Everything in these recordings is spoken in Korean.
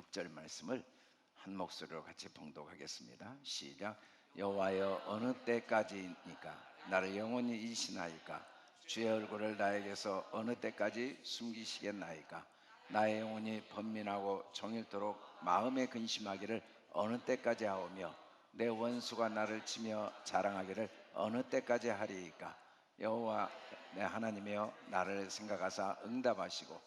6절 말씀을 한 목소리로 같이 봉독하겠습니다. 시작. 여호와여, 어느 때까지니까 나를 영원히 일신하일까? 주의 얼굴을 나에게서 어느 때까지 숨기시겠나이까? 나의 영혼이 번민하고 종일토록 마음에 근심하기를 어느 때까지 하오며 내 원수가 나를 치며 자랑하기를 어느 때까지 하리이까? 여호와 내 하나님이여, 나를 생각하사 응답하시고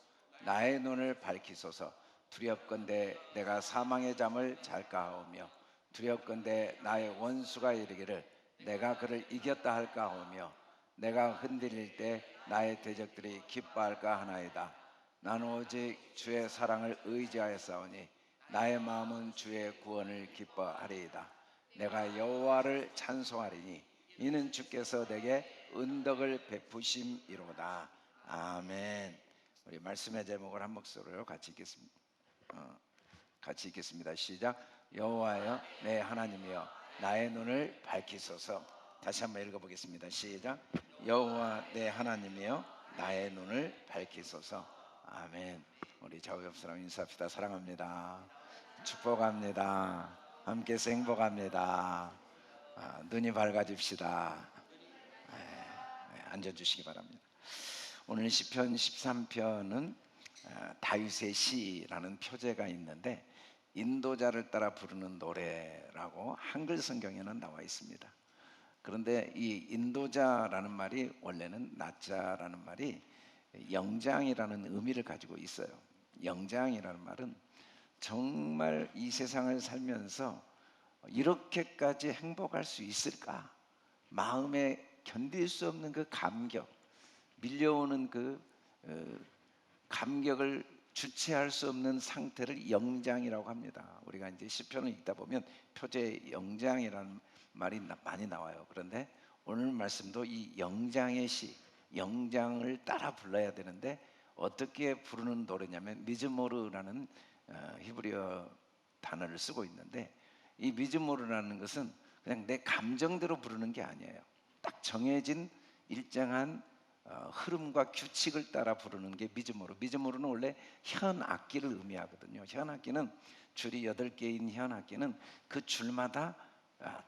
나의 눈을 밝히소서. 두렵건대 내가 사망의 잠을 잘까 하오며 두렵건대 나의 원수가 이르기를 내가 그를 이겼다 할까 하오며 내가 흔들릴 때 나의 대적들이 기뻐할까 하나이다. 나는 오직 주의 사랑을 의지하였사오니 나의 마음은 주의 구원을 기뻐하리이다. 내가 여호와를 찬송하리니 이는 주께서 내게 은덕을 베푸심이로다. 아멘. 우리 말씀의 제목을 한 목소리로 같이 읽겠습니다. 시작. 여호와여, 내 하나님이여, 나의 눈을 밝히소서. 다시 한번 읽어보겠습니다. 시작. 여호와 내 하나님이여, 나의 눈을 밝히소서. 아멘. 우리 좌우 옆 사람 인사합시다. 사랑합니다. 축복합니다. 함께서 행복합니다. 눈이 밝아집시다. 앉아주시기 바랍니다. 오늘 시편 13편은 다윗의 시라는 표제가 있는데 인도자를 따라 부르는 노래라고 한글 성경에는 나와 있습니다. 그런데 이 인도자라는 말이 원래는 나자라는 말이 영장이라는 의미를 가지고 있어요. 영장이라는 말은 정말 이 세상을 살면서 이렇게까지 행복할 수 있을까? 마음에 견딜 수 없는 그 감격, 밀려오는 그 감격을 주체할 수 없는 상태를 영장이라고 합니다. 우리가 이제 시편을 읽다 보면 표제 영장이라는 말이 많이 나와요. 그런데 오늘 말씀도 이 영장의 시, 영장을 따라 불러야 되는데 어떻게 부르는 노래냐면 미즈모르라는 히브리어 단어를 쓰고 있는데 이 미즈모르라는 것은 그냥 내 감정대로 부르는 게 아니에요. 딱 정해진 일정한 흐름과 규칙을 따라 부르는 게 미즈모르. 미즈모르는 원래 현악기를 의미하거든요. 현악기는 줄이 8개인 현악기는 그 줄마다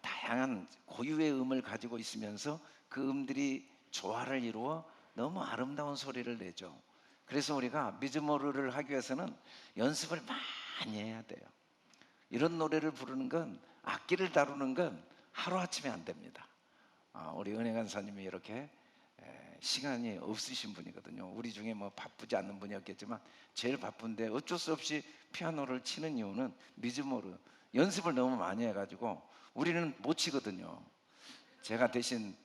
다양한 고유의 음을 가지고 있으면서 그 음들이 조화를 이루어 너무 아름다운 소리를 내죠. 그래서 우리가 미즈모르를 하기 위해서는 연습을 많이 해야 돼요. 이런 노래를 부르는 건, 악기를 다루는 건 하루아침에 안 됩니다. 우리 은혜 간사님이 이렇게 시간이 없으신 분이거든요. 우리 중에 뭐 바쁘지 않는 분이었겠지만 제일 바쁜데 어쩔 수 없이 피아노를 치는 이유는 미즈모르 연습을 너무 많이 해가지고 우리는 못 치거든요. 제가 대신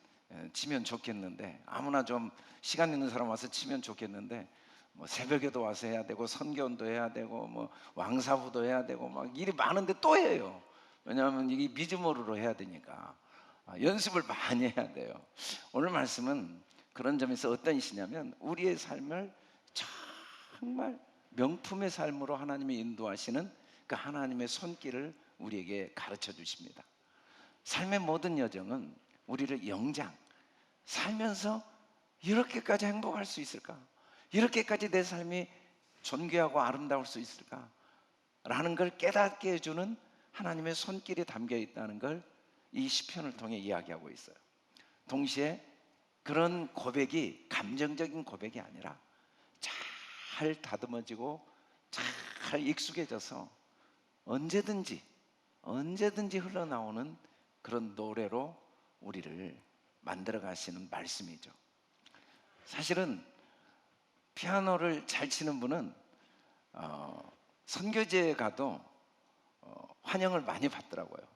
치면 좋겠는데, 아무나 좀 시간 있는 사람 와서 치면 좋겠는데 뭐 새벽에도 와서 해야 되고 선교원도 해야 되고 뭐 왕사부도 해야 되고 막 일이 많은데 또 해요. 왜냐하면 이게 미즈모르로 해야 되니까 연습을 많이 해야 돼요. 오늘 말씀은 그런 점에서 어떤 시냐면 우리의 삶을 정말 명품의 삶으로 하나님이 인도하시는 그 하나님의 손길을 우리에게 가르쳐 주십니다. 삶의 모든 여정은 우리를 영장, 살면서 이렇게까지 행복할 수 있을까? 이렇게까지 내 삶이 존귀하고 아름다울 수 있을까? 라는 걸 깨닫게 해주는 하나님의 손길이 담겨 있다는 걸 이 시편을 통해 이야기하고 있어요. 동시에 그런 고백이 감정적인 고백이 아니라 잘 다듬어지고 잘 익숙해져서 언제든지 흘러나오는 그런 노래로 우리를 만들어 가시는 말씀이죠. 사실은 피아노를 잘 치는 분은 선교지에 가도 환영을 많이 받더라고요.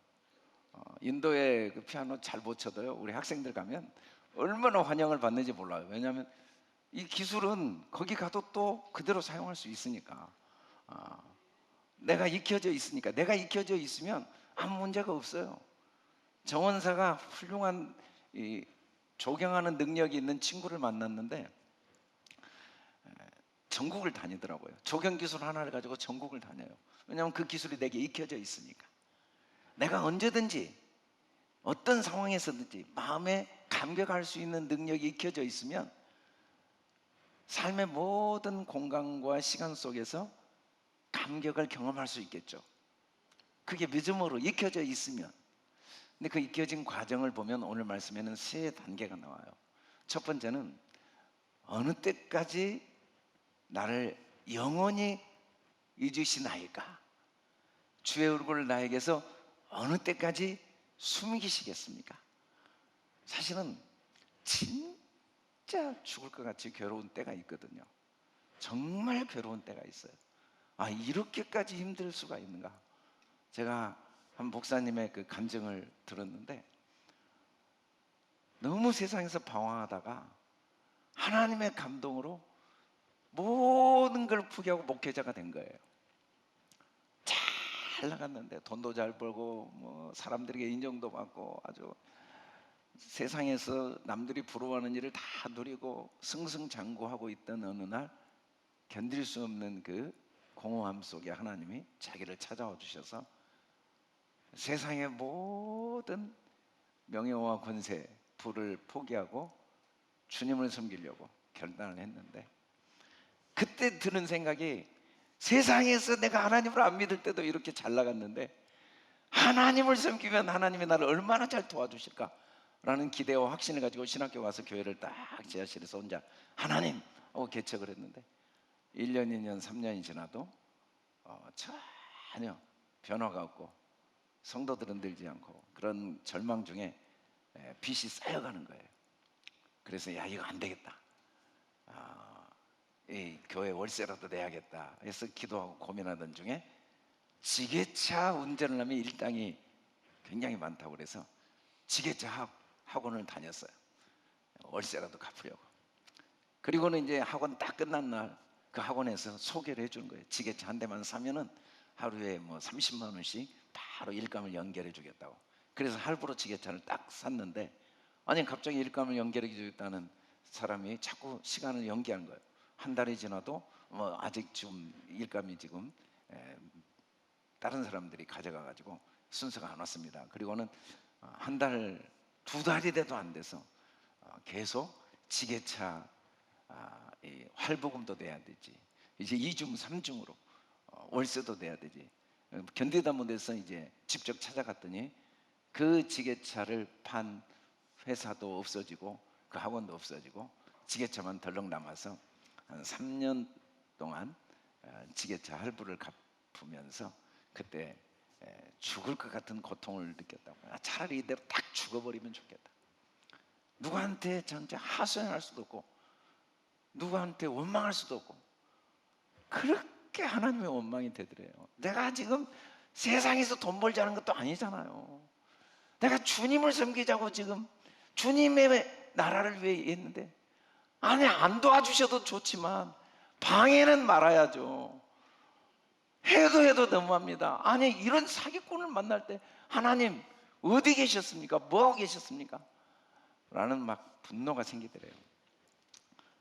인도에 그 피아노 잘 못 쳐도요, 우리 학생들 가면 얼마나 환영을 받는지 몰라요. 왜냐하면 이 기술은 거기 가도 또 그대로 사용할 수 있으니까. 내가 익혀져 있으면 아무 문제가 없어요. 정원사가 훌륭한 조경하는 능력이 있는 친구를 만났는데 전국을 다니더라고요. 조경 기술 하나를 가지고 전국을 다녀요. 왜냐하면 그 기술이 내게 익혀져 있으니까. 내가 언제든지 어떤 상황에서든지 마음에 감격할 수 있는 능력이 익혀져 있으면 삶의 모든 공간과 시간 속에서 감격을 경험할 수 있겠죠. 그게 믿음으로 익혀져 있으면. 근데 그 익혀진 과정을 보면 오늘 말씀에는 세 단계가 나와요. 첫 번째는 어느 때까지 나를 영원히 잊으시나이까? 주의 얼굴을 나에게서 어느 때까지 숨기시겠습니까? 사실은 진짜 죽을 것 같이 괴로운 때가 있거든요. 정말 괴로운 때가 있어요. 아, 이렇게까지 힘들 수가 있는가? 제가 한 목사님의 그 간증을 들었는데 너무 세상에서 방황하다가 하나님의 감동으로 모든 걸 포기하고 목회자가 된 거예요. 잘 나갔는데 돈도 잘 벌고 뭐 사람들에게 인정도 받고 아주 세상에서 남들이 부러워하는 일을 다 누리고 승승장구하고 있던 어느 날 견딜 수 없는 그 공허함 속에 하나님이 자기를 찾아와 주셔서 세상의 모든 명예와 권세, 부를 포기하고 주님을 섬기려고 결단을 했는데 그때 드는 생각이 세상에서 내가 하나님을 안 믿을 때도 이렇게 잘 나갔는데 하나님을 섬기면 하나님이 나를 얼마나 잘 도와주실까 라는 기대와 확신을 가지고 신학교 와서 교회를 딱 지하실에서 혼자 하나님 하고 개척을 했는데 1년, 2년, 3년이 지나도 전혀 변화가 없고 성도들은 늘지 않고 그런 절망 중에 빚이 쌓여가는 거예요. 그래서 야, 이거 안 되겠다. 이 교회 월세라도 내야겠다 해서 기도하고 고민하던 중에 지게차 운전을 하면 일당이 굉장히 많다고 그래서 지게차 학원을 다녔어요. 월세라도 갚으려고. 그리고는 이제 학원 딱 끝난 날 그 학원에서 소개를 해주는 거예요. 지게차 한 대만 사면은 하루에 뭐 30만 원씩 바로 일감을 연결해 주겠다고. 그래서 할부로 지게차를 딱 샀는데 아니 갑자기 일감을 연결해 주겠다는 사람이 자꾸 시간을 연기하는 거예요. 한 달이 지나도 뭐 아직 지금 일감이 지금 다른 사람들이 가져가 가지고 순서가 안 왔습니다. 그리고는 한 달, 두 달이 돼도 안 돼서 계속 지게차 이 할부금도 내야 되지. 이제 2중, 3중으로 월세도 내야 되지. 견디다 못해서 이제 직접 찾아갔더니 그 지게차를 판 회사도 없어지고 그 학원도 없어지고 지게차만 덜렁 남아서 한 3년 동안 지게차 할부를 갚으면서 그때 죽을 것 같은 고통을 느꼈다고. 차라리 이대로 딱 죽어버리면 좋겠다. 누구한테 진짜 하소연할 수도 없고 누구한테 원망할 수도 없고 그렇게 하나님의 원망이 되더래요. 내가 지금 세상에서 돈 벌자는 것도 아니잖아요. 내가 주님을 섬기자고 지금 주님의 나라를 위해 했는데 아니 안 도와주셔도 좋지만 방해는 말아야죠. 해도 너무합니다. 아니 이런 사기꾼을 만날 때 하나님 어디 계셨습니까? 뭐하고 계셨습니까? 라는 막 분노가 생기더래요.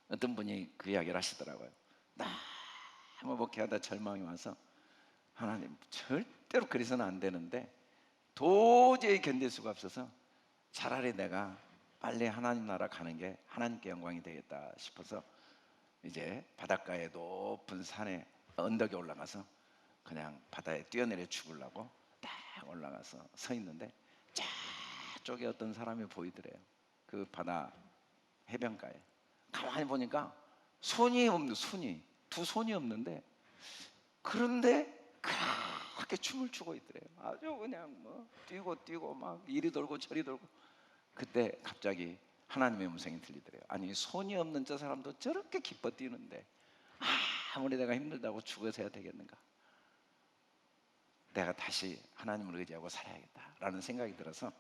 어떤 분이 그 이야기를 하시더라고요. 너무 목회하다 절망이 와서 하나님 절대로 그래서는 안 되는데 도저히 견딜 수가 없어서 차라리 내가 빨리 하나님 나라 가는 게 하나님께 영광이 되겠다 싶어서 이제 바닷가에 높은 산에 언덕에 올라가서 그냥 바다에 뛰어내려 죽으려고 딱 올라가서 서 있는데 저쪽에 어떤 사람이 보이더래요. 그 바다 해변가에 가만히 보니까 손이 없는 두 손이 없는데 그런데 그렇게 춤을 추고 있더래요. 아주 그냥 뭐 뛰고 막 이리 돌고 저리 돌고. 그때 갑자기 하나님의 음성이 들리더래요. 아니 손이 없는 저 사람도 저렇게 기뻐 뛰는데 아무리 내가 힘들다고 죽어서 해야 되겠는가. 내가 다시 하나님을 의지하고 살아야겠다라는 생각이 들어서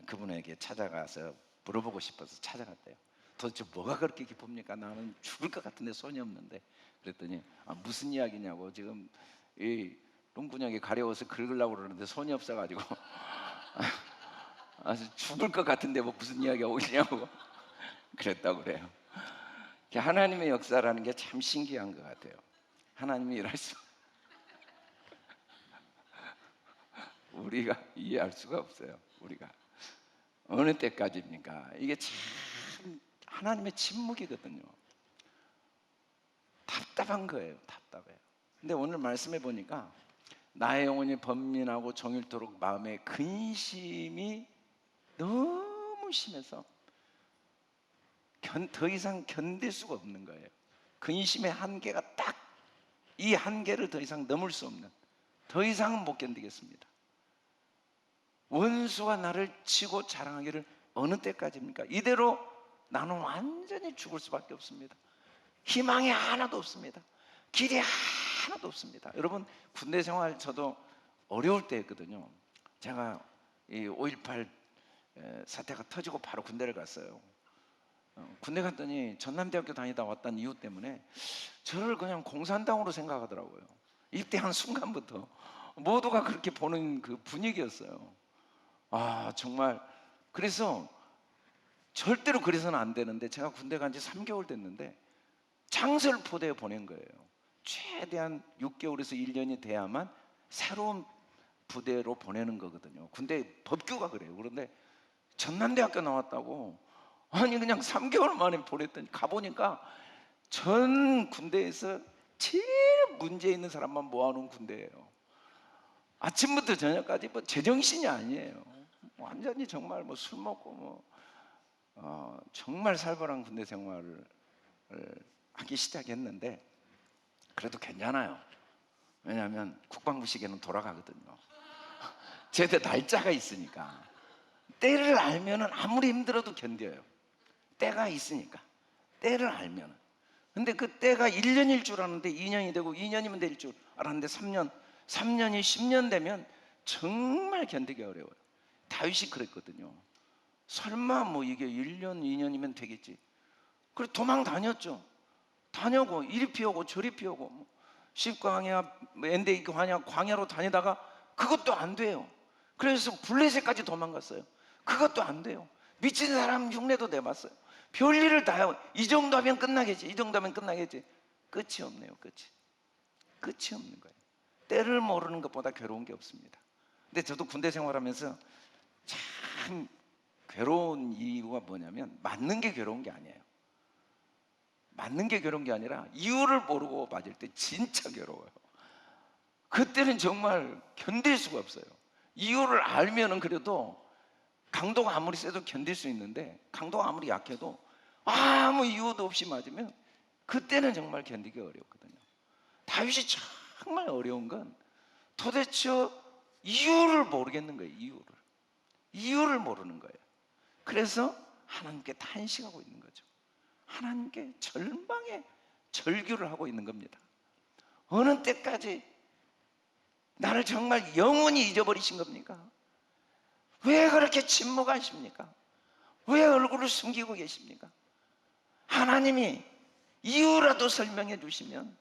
그분에게 찾아가서 물어보고 싶어서 찾아갔대요. 도대체 뭐가 그렇게 기쁩니까? 나는 죽을 것 같은데 손이 없는데. 그랬더니 무슨 이야기냐고. 지금 이 롱군형이 가려워서 긁으려고 그러는데 손이 없어가지고 죽을 것 같은데 뭐 무슨 이야기가 오냐고 그랬다고 그래요. 하나님의 역사라는 게 참 신기한 것 같아요. 하나님이 일할 수 우리가 이해할 수가 없어요. 우리가 어느 때까지입니까? 이게 참 하나님의 침묵이거든요. 답답한 거예요. 답답해요. 근데 오늘 말씀해 보니까 나의 영혼이 번민하고 종일토록 마음에 근심이 너무 심해서 더 이상 견딜 수가 없는 거예요. 근심의 한계가 딱 이 한계를 더 이상 넘을 수 없는, 더 이상은 못 견디겠습니다. 원수가 나를 치고 자랑하기를 어느 때까지입니까? 이대로 나는 완전히 죽을 수밖에 없습니다. 희망이 하나도 없습니다. 길이 하나도 없습니다. 여러분, 군대 생활 저도 어려울 때였거든요. 제가 이 5.18 사태가 터지고 바로 군대를 갔어요. 군대 갔더니 전남대학교 다니다 왔다는 이유 때문에 저를 그냥 공산당으로 생각하더라고요. 입대한 순간부터 모두가 그렇게 보는 그 분위기였어요. 아, 정말. 그래서 절대로 그래서는 안 되는데, 제가 군대 간 지 3개월 됐는데 장설포대에 보낸 거예요. 최대한 6개월에서 1년이 돼야만 새로운 부대로 보내는 거거든요. 군대 법규가 그래요. 그런데 전남대학교 나왔다고 아니 그냥 3개월 만에 보냈더니 가보니까 전 군대에서 제일 문제 있는 사람만 모아놓은 군대예요. 아침부터 저녁까지 뭐 제정신이 아니에요. 완전히 정말 뭐 술 먹고 정말 살벌한 군대 생활을 하기 시작했는데 그래도 괜찮아요. 왜냐하면 국방부 시계는 돌아가거든요. 제때 날짜가 있으니까. 때를 알면은 아무리 힘들어도 견뎌요. 때가 있으니까. 때를 알면은. 근데 그 때가 1년일 줄 알았는데 2년이 되고 2년이면 될 줄 알았는데 3년이 10년 되면 정말 견디기 어려워요. 다윗이 그랬거든요. 설마 뭐 이게 1년 2년이면 되겠지. 그래서 도망 다녔죠. 다녀고 이리 피우고 저리 피우고 십광야 엔데이 광야로 다니다가 그것도 안 돼요. 그래서 블레셋까지 도망갔어요. 그것도 안 돼요. 미친 사람 흉내도 내봤어요. 별일을 다 해요. 이 정도 하면 끝나겠지. 이 정도 하면 끝나겠지. 끝이 없네요. 끝이 없는 거예요. 때를 모르는 것보다 괴로운 게 없습니다. 근데 저도 군대 생활하면서 참 괴로운 이유가 뭐냐면 맞는 게 괴로운 게 아니에요. 맞는 게 괴로운 게 아니라 이유를 모르고 맞을 때 진짜 괴로워요. 그때는 정말 견딜 수가 없어요. 이유를 알면은 그래도 강도가 아무리 세도 견딜 수 있는데 강도가 아무리 약해도 아무 이유도 없이 맞으면 그때는 정말 견디기 어렵거든요. 다윗이 정말 어려운 건 도대체 이유를 모르겠는 거예요. 이유를 모르는 거예요. 그래서 하나님께 탄식하고 있는 거죠. 하나님께 절망의 절규를 하고 있는 겁니다. 어느 때까지 나를 정말 영원히 잊어버리신 겁니까? 왜 그렇게 침묵하십니까? 왜 얼굴을 숨기고 계십니까? 하나님이 이유라도 설명해 주시면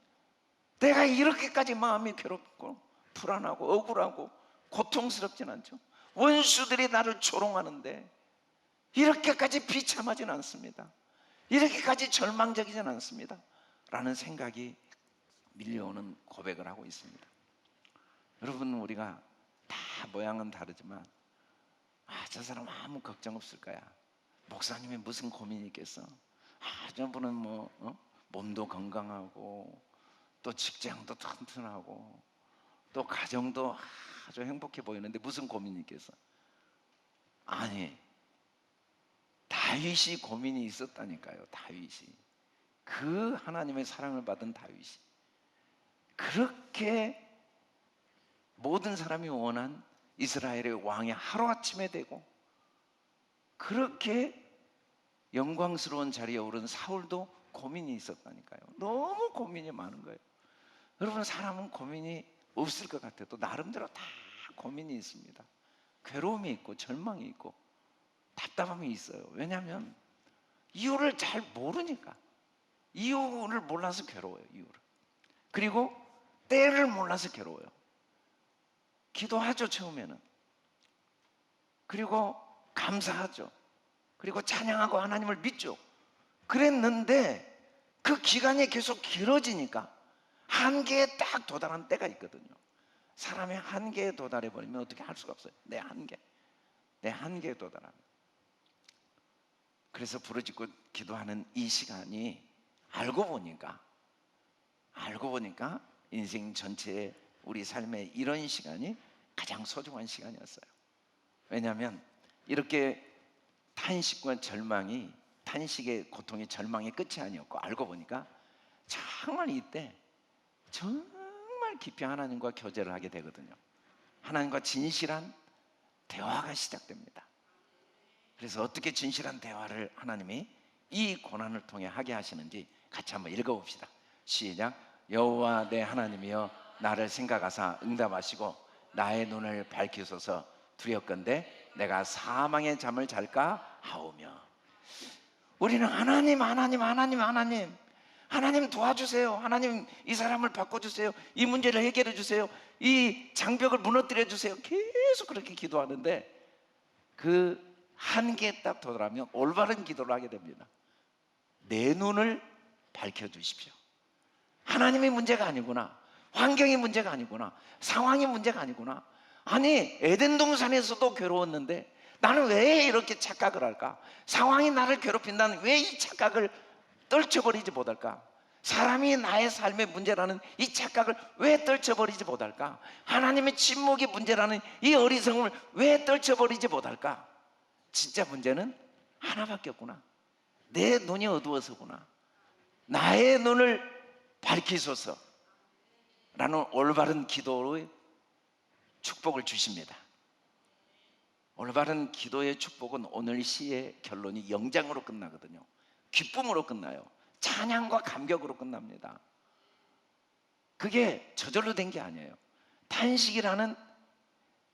내가 이렇게까지 마음이 괴롭고 불안하고 억울하고 고통스럽진 않죠. 원수들이 나를 조롱하는데 이렇게까지 비참하진 않습니다. 이렇게까지 절망적이진 않습니다. 라는 생각이 밀려오는 고백을 하고 있습니다. 여러분, 우리가 다 모양은 다르지만 저 사람 아무 걱정 없을 거야. 목사님이 무슨 고민이 있겠어. 저분은 몸도 건강하고 또 직장도 튼튼하고 또 가정도 아주 행복해 보이는데 무슨 고민이 있겠어. 아니, 다윗이 고민이 있었다니까요. 다윗이, 그 하나님의 사랑을 받은 다윗이 그렇게 모든 사람이 원한 이스라엘의 왕이 하루아침에 되고 그렇게 영광스러운 자리에 오른 사울도 고민이 있었다니까요. 너무 고민이 많은 거예요. 여러분, 사람은 고민이 없을 것 같아도 나름대로 다 고민이 있습니다. 괴로움이 있고 절망이 있고 답답함이 있어요. 왜냐하면 이유를 잘 모르니까. 이유를 몰라서 괴로워요. 이유를. 그리고 때를 몰라서 괴로워요. 기도하죠, 처음에는. 그리고 감사하죠. 그리고 찬양하고 하나님을 믿죠. 그랬는데 그 기간이 계속 길어지니까 한계에 딱 도달한 때가 있거든요. 사람이 한계에 도달해 버리면 어떻게 할 수가 없어요. 내 한계에 도달하면. 그래서 부르짖고 기도하는 이 시간이 알고 보니까 인생 전체에 우리 삶에 이런 시간이 가장 소중한 시간이었어요. 왜냐하면 이렇게 탄식과 절망이, 탄식의 고통이 절망의 끝이 아니었고, 알고 보니까 정말 이때 정말 깊이 하나님과 교제를 하게 되거든요. 하나님과 진실한 대화가 시작됩니다. 그래서 어떻게 진실한 대화를 하나님이 이 고난을 통해 하게 하시는지 같이 한번 읽어봅시다. 시작. 여호와 내 하나님이여 나를 생각하사 응답하시고 나의 눈을 밝히소서. 두렵건대 내가 사망의 잠을 잘까 하오며. 우리는 하나님 도와주세요. 하나님 이 사람을 바꿔주세요. 이 문제를 해결해 주세요. 이 장벽을 무너뜨려 주세요. 계속 그렇게 기도하는데 그 한계에 딱 도달하면 올바른 기도를 하게 됩니다. 내 눈을 밝혀주십시오. 하나님의 문제가 아니구나, 환경이 문제가 아니구나, 상황이 문제가 아니구나. 아니 에덴 동산에서도 괴로웠는데 나는 왜 이렇게 착각을 할까? 상황이 나를 괴롭힌다는 왜 이 착각을 떨쳐버리지 못할까? 사람이 나의 삶의 문제라는 이 착각을 왜 떨쳐버리지 못할까? 하나님의 침묵이 문제라는 이 어리석음을 왜 떨쳐버리지 못할까? 진짜 문제는 하나밖에 없구나. 내 눈이 어두워서구나. 나의 눈을 밝히소서 라는 올바른 기도의 축복을 주십니다. 올바른 기도의 축복은 오늘 시의 결론이 영장으로 끝나거든요. 기쁨으로 끝나요. 찬양과 감격으로 끝납니다. 그게 저절로 된 게 아니에요. 탄식이라는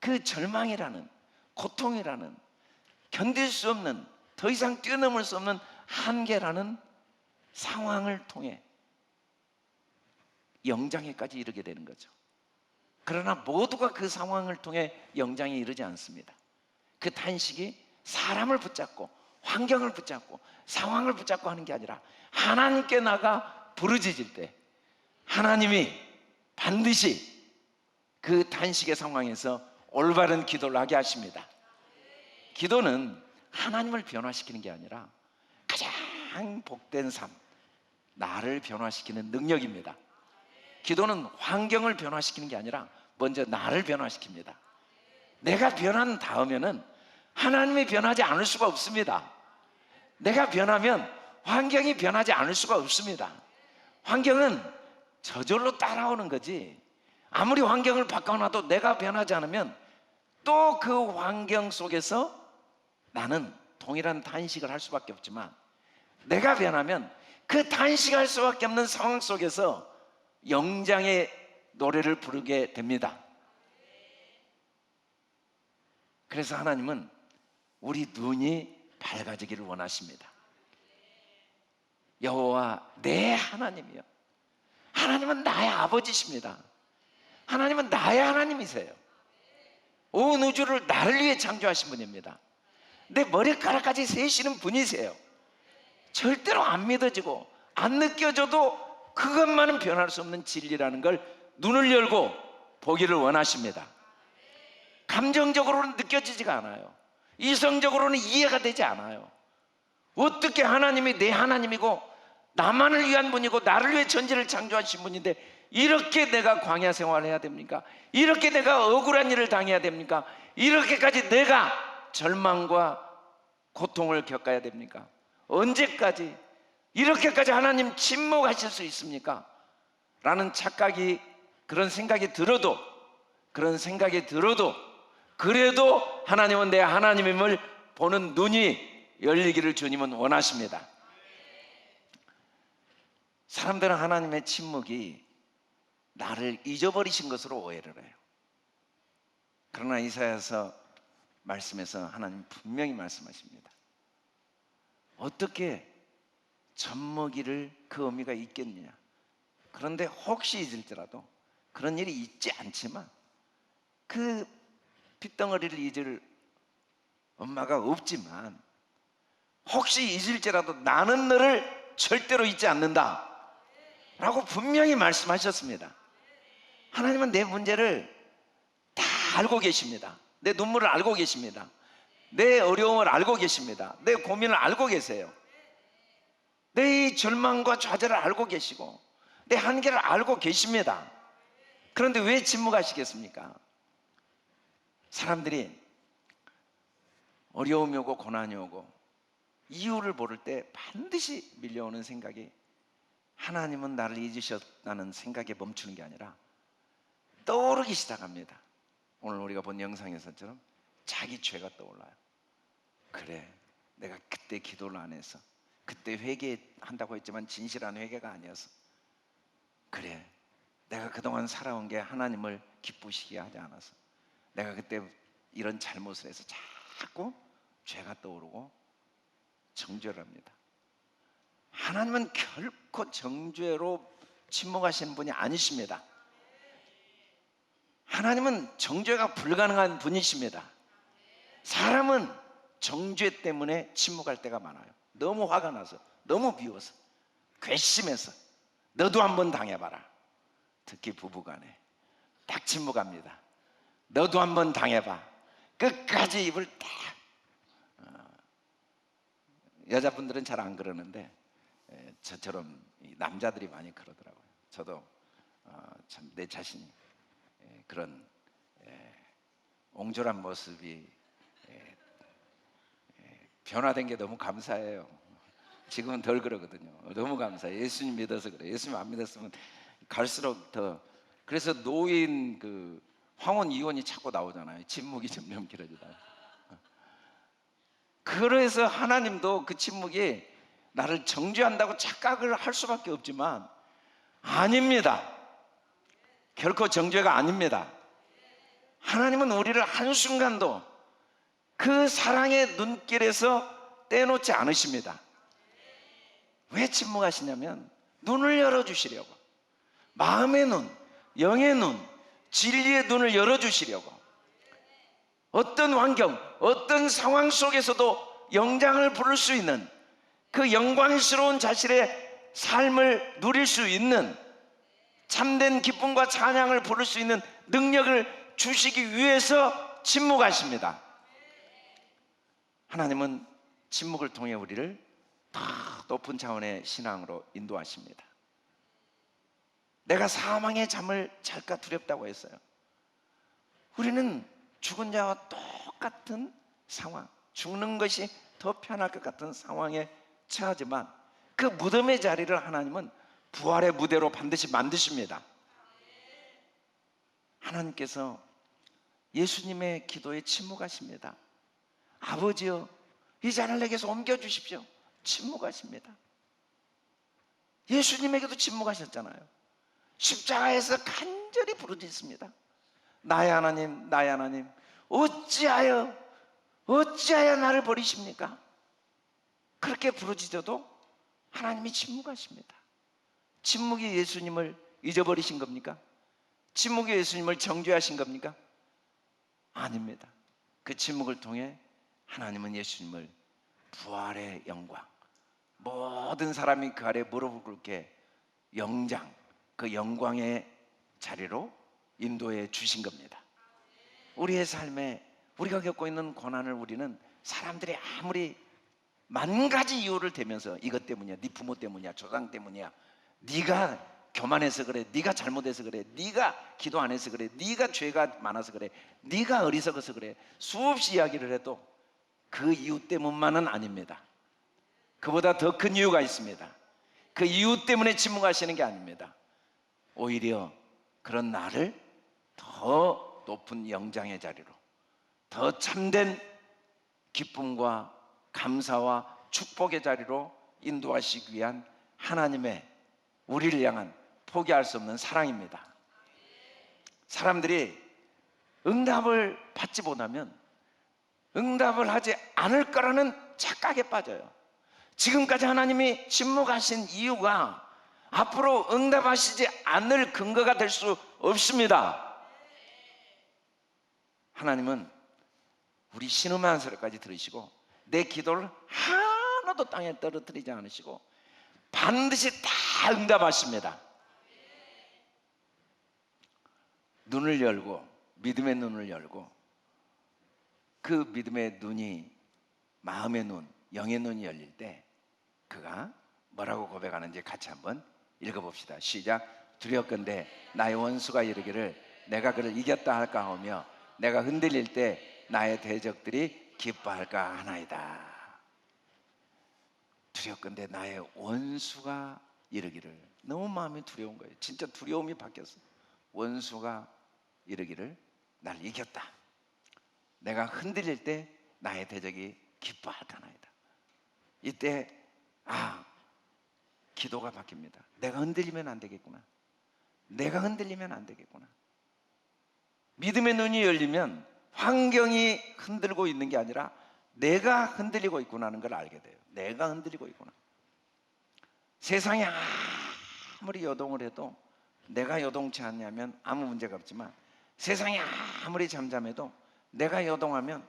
그 절망이라는 고통이라는 견딜 수 없는, 더 이상 뛰어넘을 수 없는 한계라는 상황을 통해 영장에까지 이르게 되는 거죠. 그러나 모두가 그 상황을 통해 영장에 이르지 않습니다. 그 탄식이 사람을 붙잡고 환경을 붙잡고 상황을 붙잡고 하는 게 아니라 하나님께 나가 부르짖을 때 하나님이 반드시 그 탄식의 상황에서 올바른 기도를 하게 하십니다. 기도는 하나님을 변화시키는 게 아니라 가장 복된 삶, 나를 변화시키는 능력입니다. 기도는 환경을 변화시키는 게 아니라 먼저 나를 변화시킵니다. 내가 변한 다음에는 하나님이 변하지 않을 수가 없습니다. 내가 변하면 환경이 변하지 않을 수가 없습니다. 환경은 저절로 따라오는 거지, 아무리 환경을 바꿔놔도 내가 변하지 않으면 또 그 환경 속에서 나는 동일한 탄식을 할 수밖에 없지만, 내가 변하면 그 탄식할 수밖에 없는 상황 속에서 영장의 노래를 부르게 됩니다. 그래서 하나님은 우리 눈이 밝아지기를 원하십니다. 여호와 내 하나님이요. 하나님은 나의 아버지십니다. 하나님은 나의 하나님이세요. 온 우주를 나를 위해 창조하신 분입니다. 내 머리카락까지 세시는 분이세요. 절대로 안 믿어지고 안 느껴져도 그것만은 변할 수 없는 진리라는 걸 눈을 열고 보기를 원하십니다. 감정적으로는 느껴지지가 않아요. 이성적으로는 이해가 되지 않아요. 어떻게 하나님이 내 하나님이고 나만을 위한 분이고 나를 위해 전지를 창조하신 분인데 이렇게 내가 광야 생활을 해야 됩니까? 이렇게 내가 억울한 일을 당해야 됩니까? 이렇게까지 내가 절망과 고통을 겪어야 됩니까? 언제까지 이렇게까지 하나님 침묵하실 수 있습니까? 라는 착각이, 그런 생각이 들어도 그래도 하나님은 내 하나님임을 보는 눈이 열리기를 주님은 원하십니다. 사람들은 하나님의 침묵이 나를 잊어버리신 것으로 오해를 해요. 그러나 이사야서 말씀에서 하나님 분명히 말씀하십니다. 어떻게 젖먹이를 그 의미가 있겠느냐. 그런데 혹시 잊을지라도, 그런 일이 있지 않지만 그 핏덩어리를 잊을 엄마가 없지만 혹시 잊을지라도 나는 너를 절대로 잊지 않는다 라고 분명히 말씀하셨습니다. 하나님은 내 문제를 다 알고 계십니다. 내 눈물을 알고 계십니다. 내 어려움을 알고 계십니다. 내 고민을 알고 계세요. 내 절망과 좌절을 알고 계시고 내 한계를 알고 계십니다. 그런데 왜 침묵하시겠습니까? 사람들이 어려움이 오고 고난이 오고 이유를 모를 때 반드시 밀려오는 생각이 하나님은 나를 잊으셨다는 생각에 멈추는 게 아니라 떠오르기 시작합니다. 오늘 우리가 본 영상에서처럼 자기 죄가 떠올라요. 그래, 내가 그때 기도를 안 해서, 그때 회개한다고 했지만 진실한 회개가 아니어서, 그래, 내가 그동안 살아온 게 하나님을 기쁘시게 하지 않아서, 내가 그때 이런 잘못을 해서 자꾸 죄가 떠오르고 정죄를 합니다. 하나님은 결코 정죄로 침묵하시는 분이 아니십니다. 하나님은 정죄가 불가능한 분이십니다. 사람은 정죄 때문에 침묵할 때가 많아요. 너무 화가 나서, 너무 미워서, 괘씸해서. 너도 한번 당해봐라. 특히 부부간에 딱 침묵합니다. 너도 한번 당해봐. 끝까지 입을 딱. 여자분들은 잘 안 그러는데 저처럼 남자들이 많이 그러더라고요. 저도 참 내 자신이 그런 옹졸한 모습이 변화된 게 너무 감사해요. 지금은 덜 그러거든요. 너무 감사해요. 예수님 믿어서 그래요. 예수님 안 믿었으면 갈수록 더. 그래서 노인 그 황혼 이혼이 자꾸 나오잖아요. 침묵이 점점 길어지다. 그래서 하나님도 그 침묵이 나를 정죄한다고 착각을 할 수밖에 없지만 아닙니다. 결코 정죄가 아닙니다. 하나님은 우리를 한순간도 그 사랑의 눈길에서 떼놓지 않으십니다. 왜 침묵하시냐면 눈을 열어주시려고, 마음의 눈, 영의 눈, 진리의 눈을 열어주시려고. 어떤 환경, 어떤 상황 속에서도 영장을 부를 수 있는, 그 영광스러운 자신의 삶을 누릴 수 있는, 참된 기쁨과 찬양을 부를 수 있는 능력을 주시기 위해서 침묵하십니다. 하나님은 침묵을 통해 우리를 더 높은 차원의 신앙으로 인도하십니다. 내가 사망의 잠을 잘까 두렵다고 했어요. 우리는 죽은 자와 똑같은 상황, 죽는 것이 더 편할 것 같은 상황에 처하지만 그 무덤의 자리를 하나님은 부활의 무대로 반드시 만드십니다. 하나님께서 예수님의 기도에 침묵하십니다. 아버지여, 이 잔을 내게서 옮겨주십시오. 침묵하십니다. 예수님에게도 침묵하셨잖아요. 십자가에서 간절히 부르짖습니다. 나의 하나님, 나의 하나님, 어찌하여 나를 버리십니까? 그렇게 부르짖어도 하나님이 침묵하십니다. 침묵이 예수님을 잊어버리신 겁니까? 침묵이 예수님을 정죄하신 겁니까? 아닙니다. 그 침묵을 통해 하나님은 예수님을 부활의 영광, 모든 사람이 그 아래 무릎을 꿇게 영장, 그 영광의 자리로 인도해 주신 겁니다. 우리의 삶에 우리가 겪고 있는 고난을 우리는 사람들이 아무리 만 가지 이유를 대면서 이것 때문이야, 네 부모 때문이야, 조상 때문이야, 네가 교만해서 그래, 네가 잘못해서 그래, 네가 기도 안 해서 그래, 네가 죄가 많아서 그래, 네가 어리석어서 그래, 수없이 이야기를 해도 그 이유 때문만은 아닙니다. 그보다 더 큰 이유가 있습니다. 그 이유 때문에 침묵하시는 게 아닙니다. 오히려 그런 나를 더 높은 영장의 자리로, 더 참된 기쁨과 감사와 축복의 자리로 인도하시기 위한 하나님의 우리를 향한 포기할 수 없는 사랑입니다. 사람들이 응답을 받지 못하면 응답을 하지 않을 거라는 착각에 빠져요. 지금까지 하나님이 침묵하신 이유가 앞으로 응답하시지 않을 근거가 될 수 없습니다. 하나님은 우리 신음한 소리까지 들으시고 내 기도를 하나도 땅에 떨어뜨리지 않으시고 반드시 다 응답하십니다. 눈을 열고, 믿음의 눈을 열고, 그 믿음의 눈이, 마음의 눈, 영의 눈이 열릴 때 그가 뭐라고 고백하는지 같이 한번 읽어봅시다. 시작. 두렵건대 나의 원수가 이르기를 내가 그를 이겼다 할까 하며 내가 흔들릴 때 나의 대적들이 기뻐할까 하나이다. 두렵건대 나의 원수가 이르기를. 너무 마음이 두려운 거예요. 진짜 두려움이 바뀌었어. 원수가 이르기를 날 이겼다. 내가 흔들릴 때 나의 대적이 기뻐할까 하나이다. 이때 기도가 바뀝니다. 내가 흔들리면 안 되겠구나. 내가 흔들리면 안 되겠구나. 믿음의 눈이 열리면 환경이 흔들고 있는 게 아니라 내가 흔들리고 있구나 하는 걸 알게 돼요. 내가 흔들리고 있구나. 세상이 아무리 요동을 해도 내가 요동치 않냐면 아무 문제가 없지만, 세상이 아무리 잠잠해도 내가 요동하면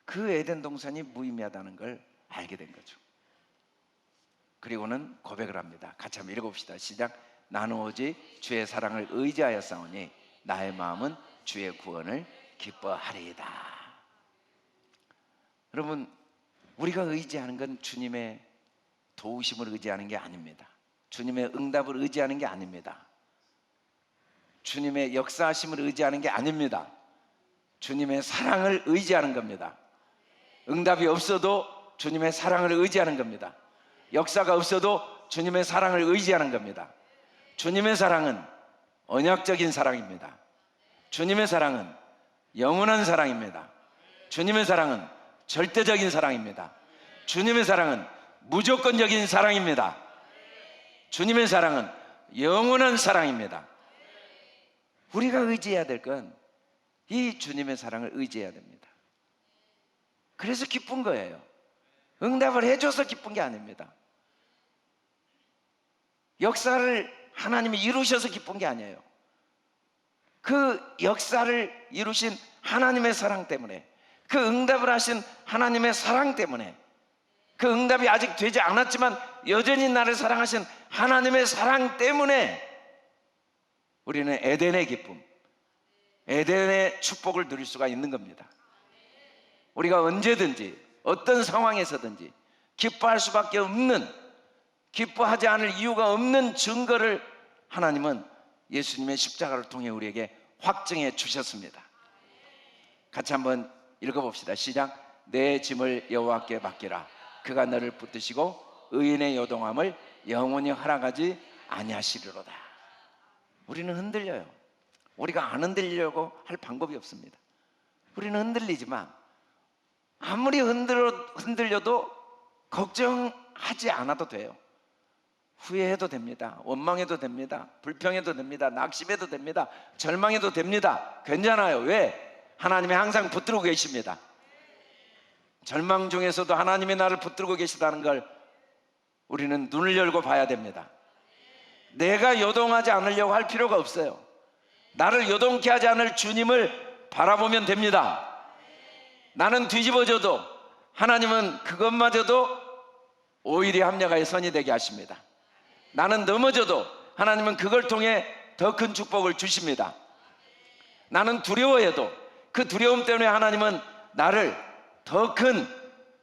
그 에덴 동산이 무의미하다는 걸 알게 된 거죠. 그리고는 고백을 합니다. 같이 한번 읽어봅시다. 시작. 나는 오직 주의 사랑을 의지하여 싸우니 나의 마음은 주의 구원을 기뻐하리이다. 여러분, 우리가 의지하는 건 주님의 도우심을 의지하는 게 아닙니다. 주님의 응답을 의지하는 게 아닙니다. 주님의 역사하심을 의지하는 게 아닙니다. 주님의 사랑을 의지하는 겁니다. 응답이 없어도 주님의 사랑을 의지하는 겁니다. 역사가 없어도 주님의 사랑을 의지하는 겁니다. 주님의 사랑은 언약적인 사랑입니다. 주님의 사랑은 영원한 사랑입니다. 주님의 사랑은 절대적인 사랑입니다. 주님의 사랑은 무조건적인 사랑입니다. 주님의 사랑은 영원한 사랑입니다. 우리가 의지해야 될 건 이 주님의 사랑을 의지해야 됩니다. 그래서 기쁜 거예요. 응답을 해줘서 기쁜 게 아닙니다. 역사를 하나님이 이루셔서 기쁜 게 아니에요. 그 역사를 이루신 하나님의 사랑 때문에, 그 응답을 하신 하나님의 사랑 때문에, 그 응답이 아직 되지 않았지만 여전히 나를 사랑하신 하나님의 사랑 때문에 우리는 에덴의 기쁨, 에덴의 축복을 누릴 수가 있는 겁니다. 우리가 언제든지 어떤 상황에서든지 기뻐할 수밖에 없는, 기뻐하지 않을 이유가 없는 증거를 하나님은 예수님의 십자가를 통해 우리에게 확증해 주셨습니다. 같이 한번 읽어봅시다. 시작. 내 짐을 여호와께 맡기라. 그가 너를 붙드시고 의인의 요동함을 영원히 허락하지 아니하시리로다. 우리는 흔들려요. 우리가 안 흔들리려고 할 방법이 없습니다. 우리는 흔들리지만 아무리 흔들려도 걱정하지 않아도 돼요. 후회해도 됩니다. 원망해도 됩니다. 불평해도 됩니다. 낙심해도 됩니다. 절망해도 됩니다. 괜찮아요. 왜? 하나님이 항상 붙들고 계십니다. 절망 중에서도 하나님이 나를 붙들고 계시다는 걸 우리는 눈을 열고 봐야 됩니다. 내가 요동하지 않으려고 할 필요가 없어요. 나를 요동케 하지 않을 주님을 바라보면 됩니다. 나는 뒤집어져도 하나님은 그것마저도 오일이 합력하여 선이 되게 하십니다. 나는 넘어져도 하나님은 그걸 통해 더 큰 축복을 주십니다. 나는 두려워해도 그 두려움 때문에 하나님은 나를 더 큰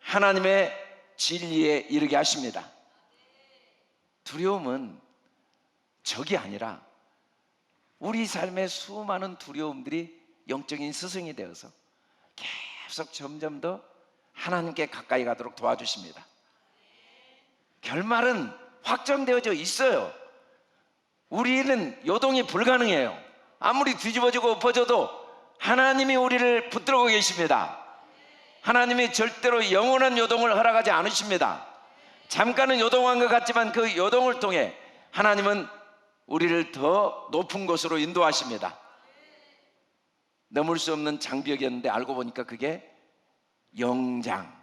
하나님의 진리에 이르게 하십니다. 두려움은 적이 아니라 우리 삶의 수많은 두려움들이 영적인 스승이 되어서 계속 점점 더 하나님께 가까이 가도록 도와주십니다. 결말은 확정되어져 있어요. 우리는 요동이 불가능해요. 아무리 뒤집어지고 엎어져도 하나님이 우리를 붙들고 계십니다. 하나님이 절대로 영원한 요동을 허락하지 않으십니다. 잠깐은 요동한 것 같지만 그 요동을 통해 하나님은 우리를 더 높은 곳으로 인도하십니다. 넘을 수 없는 장벽이었는데 알고 보니까 그게 영장,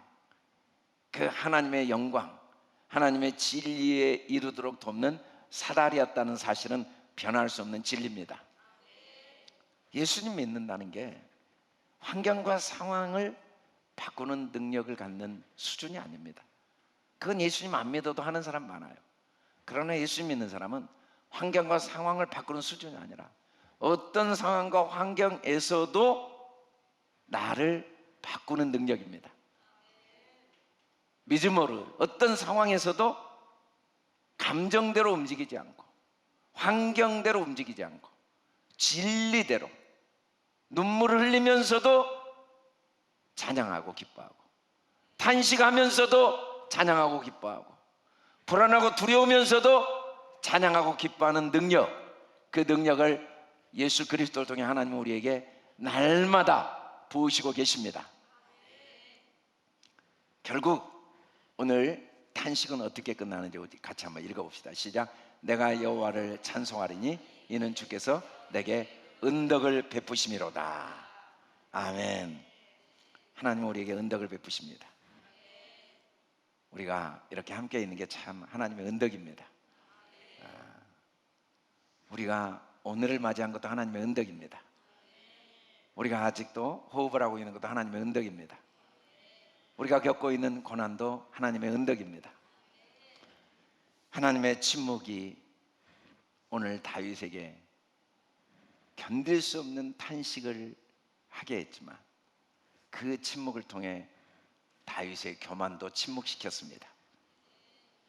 그 하나님의 영광, 하나님의 진리에 이르도록 돕는 사다리였다는 사실은 변할 수 없는 진리입니다. 예수님 믿는다는 게 환경과 상황을 바꾸는 능력을 갖는 수준이 아닙니다. 그건 예수님 안 믿어도 하는 사람 많아요. 그러나 예수님 믿는 사람은 환경과 상황을 바꾸는 수준이 아니라 어떤 상황과 환경에서도 나를 바꾸는 능력입니다. 믿음으로 어떤 상황에서도 감정대로 움직이지 않고 환경대로 움직이지 않고 진리대로 눈물을 흘리면서도 찬양하고 기뻐하고, 탄식하면서도 찬양하고 기뻐하고, 불안하고 두려우면서도 찬양하고 기뻐하는 능력, 그 능력을 예수 그리스도를 통해 하나님은 우리에게 날마다 부으시고 계십니다. 결국 오늘 탄식은 어떻게 끝나는지 같이 한번 읽어봅시다. 시작. 내가 여호와를 찬송하리니 이는 주께서 내게 은덕을 베푸심이로다. 아멘. 하나님은 우리에게 은덕을 베푸십니다. 우리가 이렇게 함께 있는 게 참 하나님의 은덕입니다. 우리가 오늘을 맞이한 것도 하나님의 은덕입니다. 우리가 아직도 호흡을 하고 있는 것도 하나님의 은덕입니다. 우리가 겪고 있는 고난도 하나님의 은덕입니다. 하나님의 침묵이 오늘 다윗에게 견딜 수 없는 탄식을 하게 했지만, 그 침묵을 통해 다윗의 교만도 침묵시켰습니다.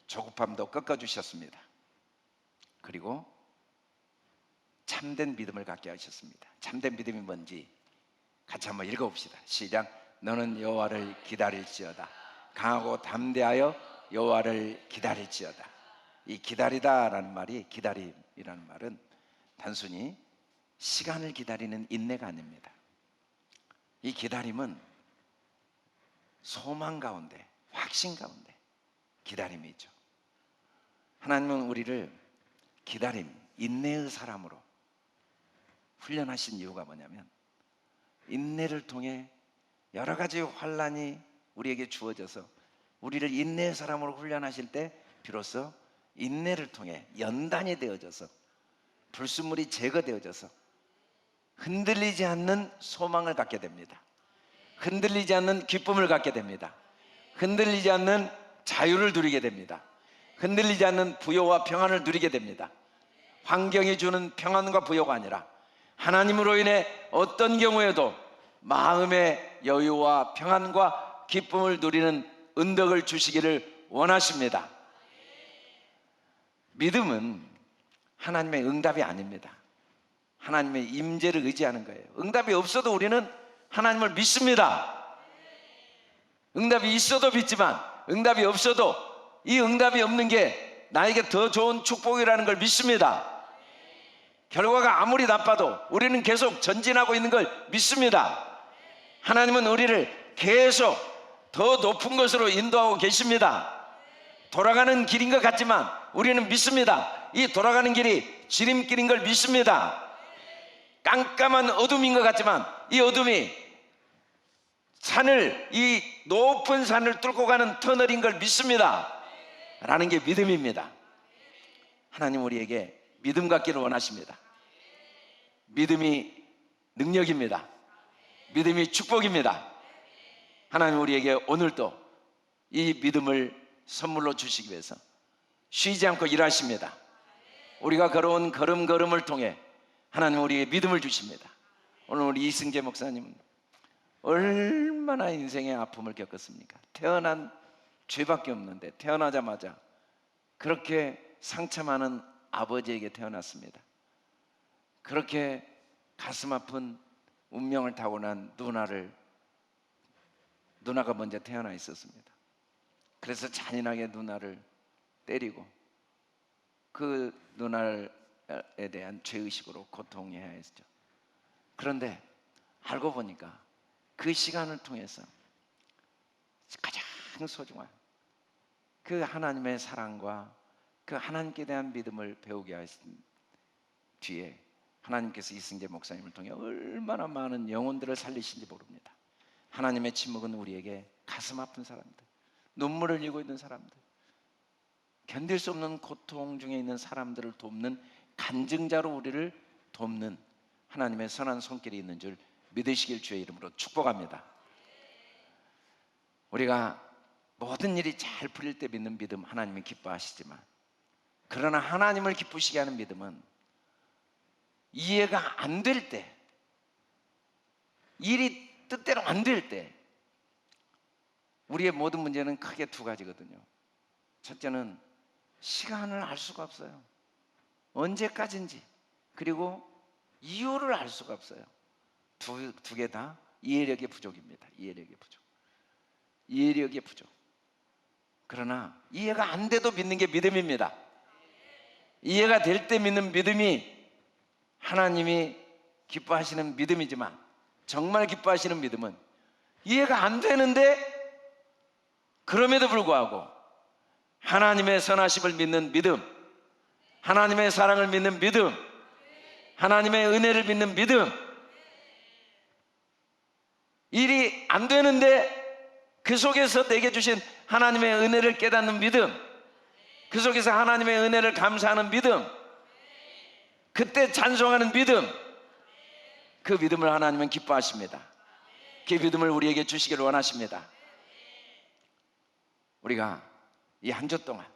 조급함도 꺾어주셨습니다. 그리고 참된 믿음을 갖게 하셨습니다. 참된 믿음이 뭔지 같이 한번 읽어봅시다. 시작. 너는 여호와를 기다릴지어다. 강하고 담대하여 여호와를 기다릴지어다. 이 기다리다라는 말이, 기다림이라는 말은 단순히 시간을 기다리는 인내가 아닙니다. 이 기다림은 소망 가운데, 확신 가운데 기다림이죠. 하나님은 우리를 기다림, 인내의 사람으로 훈련하신 이유가 뭐냐면, 인내를 통해 여러 가지 환난이 우리에게 주어져서 우리를 인내의 사람으로 훈련하실 때 비로소 인내를 통해 연단이 되어져서, 불순물이 제거되어져서 흔들리지 않는 소망을 갖게 됩니다. 흔들리지 않는 기쁨을 갖게 됩니다. 흔들리지 않는 자유를 누리게 됩니다. 흔들리지 않는 부요와 평안을 누리게 됩니다. 환경이 주는 평안과 부요가 아니라 하나님으로 인해 어떤 경우에도 마음의 여유와 평안과 기쁨을 누리는 은덕을 주시기를 원하십니다. 믿음은 하나님의 응답이 아닙니다. 하나님의 임재를 의지하는 거예요. 응답이 없어도 우리는 하나님을 믿습니다. 응답이 있어도 믿지만, 응답이 없어도 이 응답이 없는 게 나에게 더 좋은 축복이라는 걸 믿습니다. 결과가 아무리 나빠도 우리는 계속 전진하고 있는 걸 믿습니다. 하나님은 우리를 계속 더 높은 것으로 인도하고 계십니다. 돌아가는 길인 것 같지만 우리는 믿습니다. 이 돌아가는 길이 지름길인 걸 믿습니다. 깜깜한 어둠인 것 같지만 이 어둠이 산을, 이 높은 산을 뚫고 가는 터널인 걸 믿습니다. 라는 게 믿음입니다. 하나님 우리에게 믿음 갖기를 원하십니다. 믿음이 능력입니다. 믿음이 축복입니다. 하나님 우리에게 오늘도 이 믿음을 선물로 주시기 위해서 쉬지 않고 일하십니다. 우리가 걸어온 걸음걸음을 통해 하나님 우리에게 믿음을 주십니다. 오늘 우리 이승재 목사님은 얼마나 인생의 아픔을 겪었습니까? 태어난 죄밖에 없는데 태어나자마자 그렇게 상처 많은 아버지에게 태어났습니다. 그렇게 가슴 아픈 운명을 타고난 누나가 먼저 태어나 있었습니다. 그래서 잔인하게 누나를 때리고 그 누나에 대한 죄의식으로 고통해야 했죠. 그런데 알고 보니까 그 시간을 통해서 가장 소중한 그 하나님의 사랑과 그 하나님께 대한 믿음을 배우게 하신 뒤에 하나님께서 이승재 목사님을 통해 얼마나 많은 영혼들을 살리신지 모릅니다. 하나님의 침묵은 우리에게 가슴 아픈 사람들, 눈물을 흘리고 있는 사람들, 견딜 수 없는 고통 중에 있는 사람들을 돕는 간증자로 우리를 돕는 하나님의 선한 손길이 있는 줄 믿으시길 주의 이름으로 축복합니다. 우리가 모든 일이 잘 풀릴 때 믿는 믿음 하나님이 기뻐하시지만, 그러나 하나님을 기쁘시게 하는 믿음은 이해가 안 될 때, 일이 뜻대로 안 될 때, 우리의 모든 문제는 크게 두 가지거든요. 첫째는 시간을 알 수가 없어요. 언제까지인지, 그리고 이유를 알 수가 없어요. 두 개 다 이해력의 부족입니다. 이해력의 부족. 이해력의 부족. 그러나 이해가 안 돼도 믿는 게 믿음입니다. 이해가 될 때 믿는 믿음이 하나님이 기뻐하시는 믿음이지만, 정말 기뻐하시는 믿음은 이해가 안 되는데 그럼에도 불구하고 하나님의 선하심을 믿는 믿음, 하나님의 사랑을 믿는 믿음, 하나님의 은혜를 믿는 믿음. 일이 안 되는데 그 속에서 내게 주신 하나님의 은혜를 깨닫는 믿음, 그 속에서 하나님의 은혜를 감사하는 믿음, 그때 찬송하는 믿음, 그 믿음을 하나님은 기뻐하십니다. 그 믿음을 우리에게 주시기를 원하십니다. 우리가 이 한 주 동안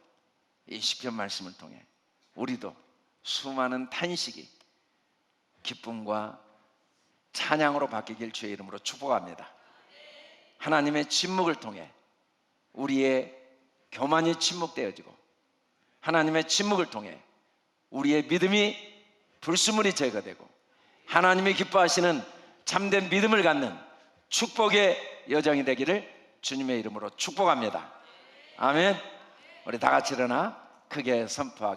이 시편 말씀을 통해 우리도 수많은 탄식이 기쁨과 찬양으로 바뀌길 주의 이름으로 축복합니다. 하나님의 침묵을 통해 우리의 교만이 침묵되어지고, 하나님의 침묵을 통해 우리의 믿음이 불순물이 제거되고, 하나님이 기뻐하시는 참된 믿음을 갖는 축복의 여정이 되기를 주님의 이름으로 축복합니다. 아멘. 우리 다 같이 일어나 크게 선포하겠습니다.